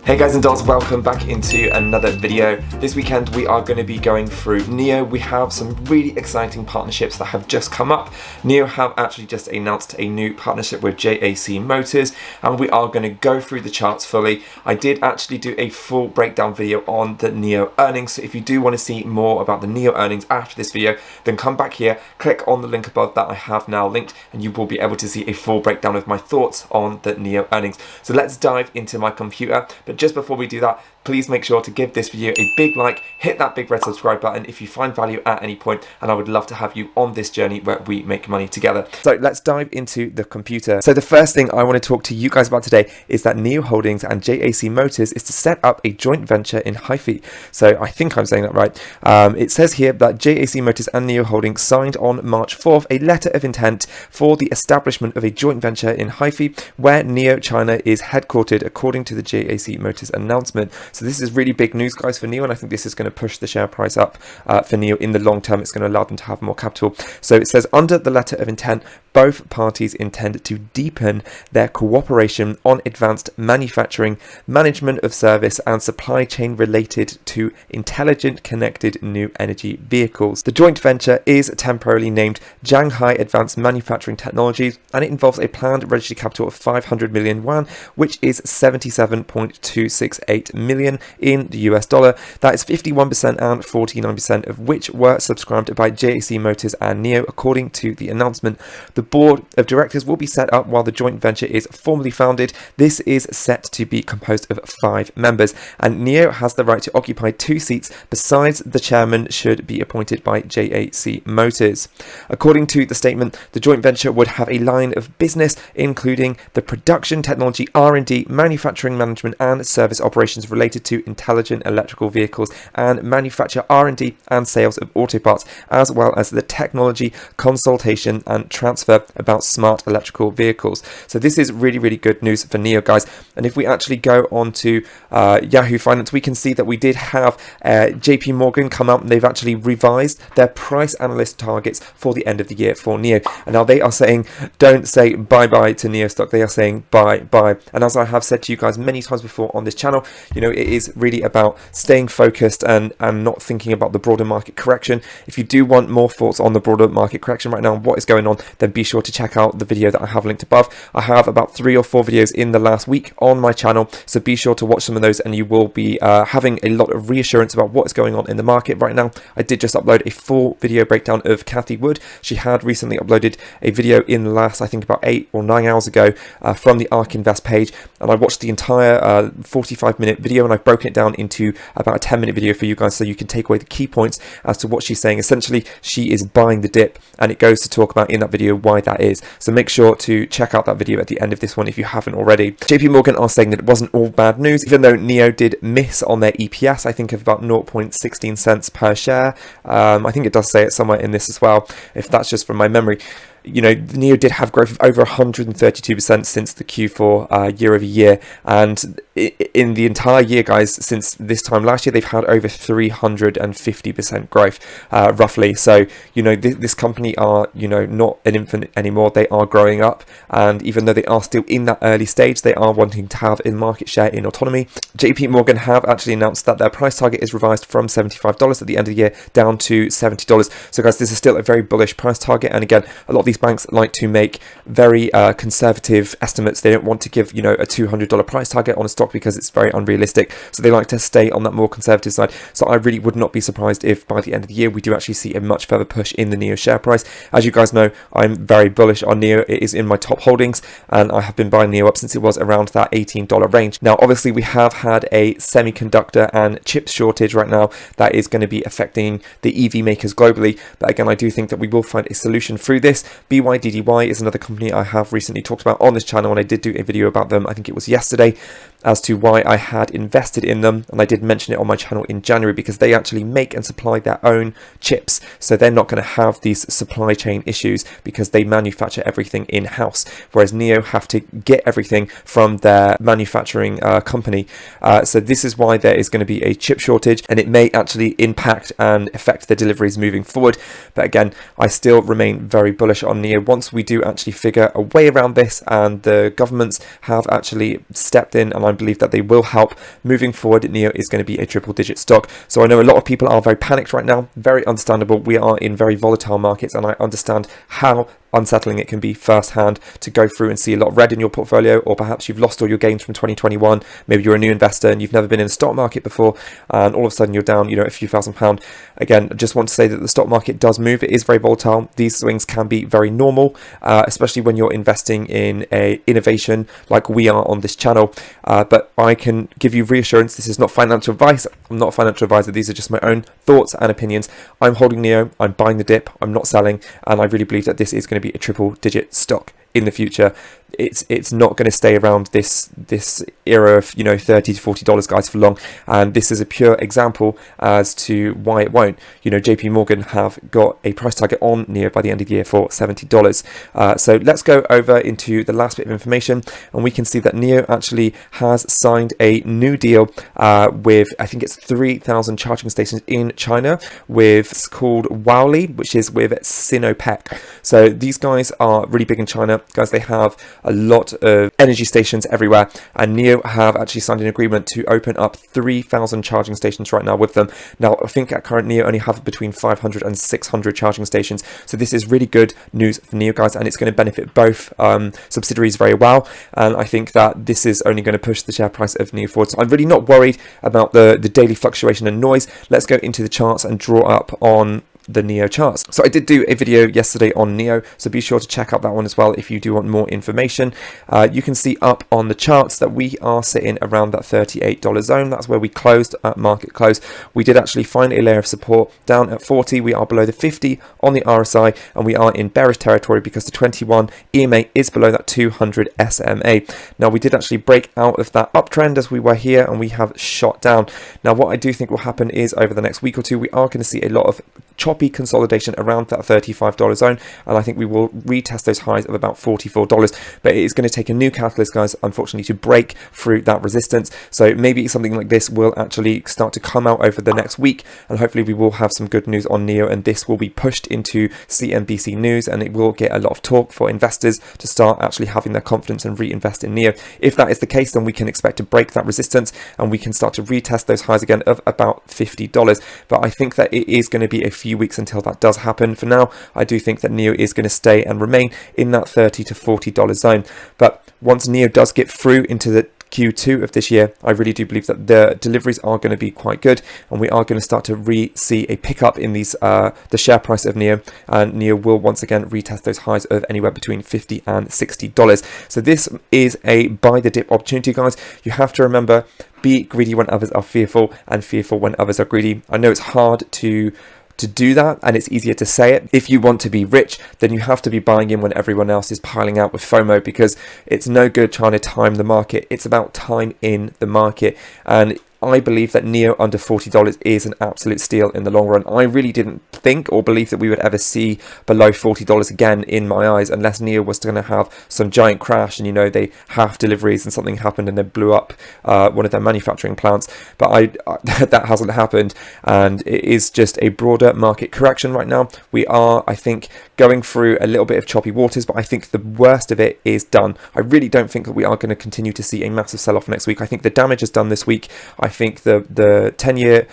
Hey guys and dolls, welcome back into another video. This weekend we are going to be going through NIO. We have some really exciting partnerships that have just come up. NIO have actually just announced a new partnership with JAC Motors, and we are going to go through the charts fully. I did actually do a full breakdown video on the NIO earnings, so if you do want to see more about the NIO earnings after this video, then come back here, click on the link above that I have now linked, and you will be able to see a full breakdown of my thoughts on the NIO earnings. So let's dive into my computer. But just before we do that, please make sure to give this video a big like, hit that big red subscribe button if you find value at any point, and I would love to have you on this journey where we make money together. So let's dive into the computer. So the first thing I want to talk to you guys about today is that NIO Holdings and JAC Motors is to set up a joint venture in HIFI. So I think I'm saying that right. It says here that JAC Motors and NIO Holdings signed on March 4th a letter of intent for the establishment of a joint venture in HIFI, where NIO China is headquartered, according to the JAC Motors announcement. So this is really big news, guys, for NIO, and I think this is going to push the share price up for NIO in the long term. It's going to allow them to have more capital. So it says, under the letter of intent, both parties intend to deepen their cooperation on advanced manufacturing, management of service, and supply chain related to intelligent connected new energy vehicles. The joint venture is temporarily named Shanghai Advanced Manufacturing Technologies, and it involves a planned registered capital of 500 million yuan, which is 77.268 million in the US dollar. That is 51% and 49% of which were subscribed by JAC Motors and NIO, according to the announcement. The board of directors will be set up while the joint venture is formally founded. This is set to be composed of 5 members, and NIO has the right to occupy 2 seats besides the chairman should be appointed by JAC Motors. According to the statement, the joint venture would have a line of business including the production, technology, R&D, manufacturing, management and service operations related to intelligent electrical vehicles, and manufacture, R&D and sales of auto parts, as well as the technology, consultation and transfer about smart electrical vehicles. So this is really, really good news for NIO, guys. And if we actually go on to Yahoo Finance, we can see that we did have JP Morgan come out, and they've actually revised their price analyst targets for the end of the year for NIO. And now they are saying, don't say bye-bye to NIO stock. They are saying bye-bye. And as I have said to you guys many times before on this channel, you know, it is really about staying focused and not thinking about the broader market correction. If you do want more thoughts on the broader market correction right now and what is going on, then be sure to check out the video that I have linked above. I have about 3 or 4 videos in the last week on my channel, so be sure to watch some of those, and you will be having a lot of reassurance about what is going on in the market right now. I did just upload a full video breakdown of CATHY Wood. She had recently uploaded a video in the last, I think, about 8 or 9 hours ago from the ARK Invest page, and I watched the entire 45-minute video, and I've broken it down into about a 10-minute video for you guys, so you can take away the key points as to what she's saying. Essentially, she is buying the dip, and it goes to talk about in that video why that is. So make sure to check out that video at the end of this one if you haven't already. JP Morgan are saying that it wasn't all bad news, even though NIO did miss on their EPS, I think of about 0.16 cents per share. I think it does say it somewhere in this as well, if that's just from my memory. You know, NIO did have growth of over 132% since the Q4 year over year, and in the entire year, guys, since this time last year, they've had over 350% growth, roughly. So, you know, this company are, you know, not an infant anymore. They are growing up, and even though they are still in that early stage, they are wanting to have a market share in autonomy. JP Morgan have actually announced that their price target is revised from $75 at the end of the year down to $70. So, guys, this is still a very bullish price target, and again, a lot of these banks like to make very conservative estimates. They don't want to give, you know, a $200 price target on a stock because it's very unrealistic. So they like to stay on that more conservative side. So I really would not be surprised if by the end of the year we do actually see a much further push in the NIO share price. As you guys know, I'm very bullish on NIO. It is in my top holdings, and I have been buying NIO up since it was around that $18 range. Now, obviously, we have had a semiconductor and chip shortage right now that is going to be affecting the EV makers globally. But again, I do think that we will find a solution through this. BYDDY is another company I have recently talked about on this channel, and I did do a video about them, I think it was yesterday, as to why I had invested in them, and I did mention it on my channel in January because they actually make and supply their own chips, so they're not going to have these supply chain issues because they manufacture everything in-house, whereas NIO have to get everything from their manufacturing company. So this is why there is going to be a chip shortage, and it may actually impact and affect the deliveries moving forward. But again, I still remain very bullish on NIO once we do actually figure a way around this, and the governments have actually stepped in, and I believe that they will help moving forward. NIO is going to be a triple digit stock. So I know a lot of people are very panicked right now, very understandable. We are in very volatile markets, and I understand how unsettling it can be firsthand to go through and see a lot of red in your portfolio, or perhaps you've lost all your gains from 2021. Maybe you're a new investor and you've never been in the stock market before, and all of a sudden you're down, a few £1,000. Again, I just want to say that the stock market does move. It is very volatile. These swings can be very normal, especially when you're investing in a innovation like we are on this channel. But I can give you reassurance, this is not financial advice. I'm not a financial advisor. These are just my own thoughts and opinions. I'm holding NIO, I'm buying the dip, I'm not selling, and I really believe that this is going to be a triple digit stock in the future. It's not going to stay around this era of $30 to $40, guys, for long, and this is a pure example as to why it won't. JP Morgan have got a price target on NIO by the end of the year for $70. So let's go over into the last bit of information, and we can see that NIO actually has signed a new deal with, I think it's 3,000 charging stations in China, with, it's called Wowli, which is with Sinopec. So these guys are really big in China, guys. They have a lot of energy stations everywhere, and NIO have actually signed an agreement to open up 3,000 charging stations right now with them. Now, I think at current NIO only have between 500 and 600 charging stations, so this is really good news for NIO, guys, and it's going to benefit both subsidiaries very well, and I think that this is only going to push the share price of NIO forward. So I'm really not worried about the daily fluctuation and noise. Let's go into the charts and draw up on the NIO charts. So I did do a video yesterday on NIO, so be sure to check out that one as well if you do want more information. You can see up on the charts that we are sitting around that $38 zone. That's where we closed at market close. We did actually find a layer of support down at 40. We are below the 50 on the RSI, and we are in bearish territory because the 21 EMA is below that 200 SMA. Now, we did actually break out of that uptrend as we were here, and we have shot down. Now, what I do think will happen is over the next week or two, we are going to see a lot of choppy consolidation around that $35 zone, and I think we will retest those highs of about $44, but it is going to take a new catalyst, guys, unfortunately, to break through that resistance. So maybe something like this will actually start to come out over the next week, and hopefully we will have some good news on NIO, and this will be pushed into CNBC News, and it will get a lot of talk for investors to start actually having their confidence and reinvest in NIO. If that is the case, then we can expect to break that resistance, and we can start to retest those highs again of about $50, but I think that it is going to be a few weeks until that does happen. For now, I do think that NIO is going to stay and remain in that $30 to $40 zone, but once NIO does get through into the Q2 of this year, I really do believe that the deliveries are going to be quite good, and we are going to start to see a pickup in these the share price of NIO, and NIO will once again retest those highs of anywhere between $50 and $60. So this is a buy the dip opportunity, guys. You have to remember, be greedy when others are fearful, and fearful when others are greedy. I know it's hard to do that, and it's easier to say it. If you want to be rich, then you have to be buying in when everyone else is piling out with FOMO, because it's no good trying to time the market. It's about time in the market, and I believe that NIO under $40 is an absolute steal in the long run. I really didn't think or believe that we would ever see below $40 again in my eyes, unless NIO was going to have some giant crash and they have deliveries and something happened and they blew up one of their manufacturing plants. But that hasn't happened, and it is just a broader market correction right now. We are, I think, going through a little bit of choppy waters, but I think the worst of it is done. I really don't think that we are going to continue to see a massive sell-off next week. I think the damage is done this week. I think the 10-year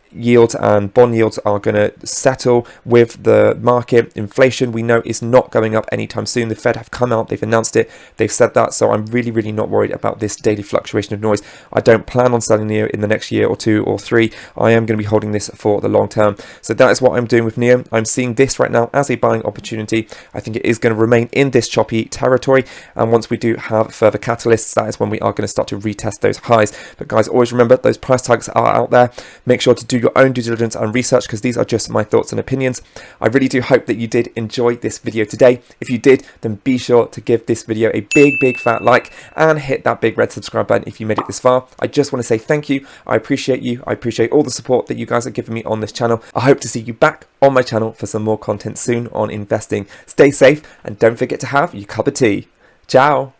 yields and bond yields are going to settle with the market. Inflation, we know, is not going up anytime soon. The Fed have come out, they've announced it, they've said that, so I'm really not worried about this daily fluctuation of noise. I don't plan on selling NIO in the next year or 2 or 3. I am going to be holding this for the long term. So that is what I'm doing with NIO. I'm seeing this right now as a buying opportunity. I think it is going to remain in this choppy territory, and once we do have further catalysts, that is when we are going to start to retest those highs. But guys, always remember, those price tags are out there. Make sure to do your own due diligence and research, because these are just my thoughts and opinions. I really do hope that you did enjoy this video today. If you did, then be sure to give this video a big fat like and hit that big red subscribe button if you made it this far. I just want to say thank you. I appreciate you. I appreciate all the support that you guys are giving me on this channel. I hope to see you back on my channel for some more content soon on investing. Stay safe, and don't forget to have your cup of tea. Ciao.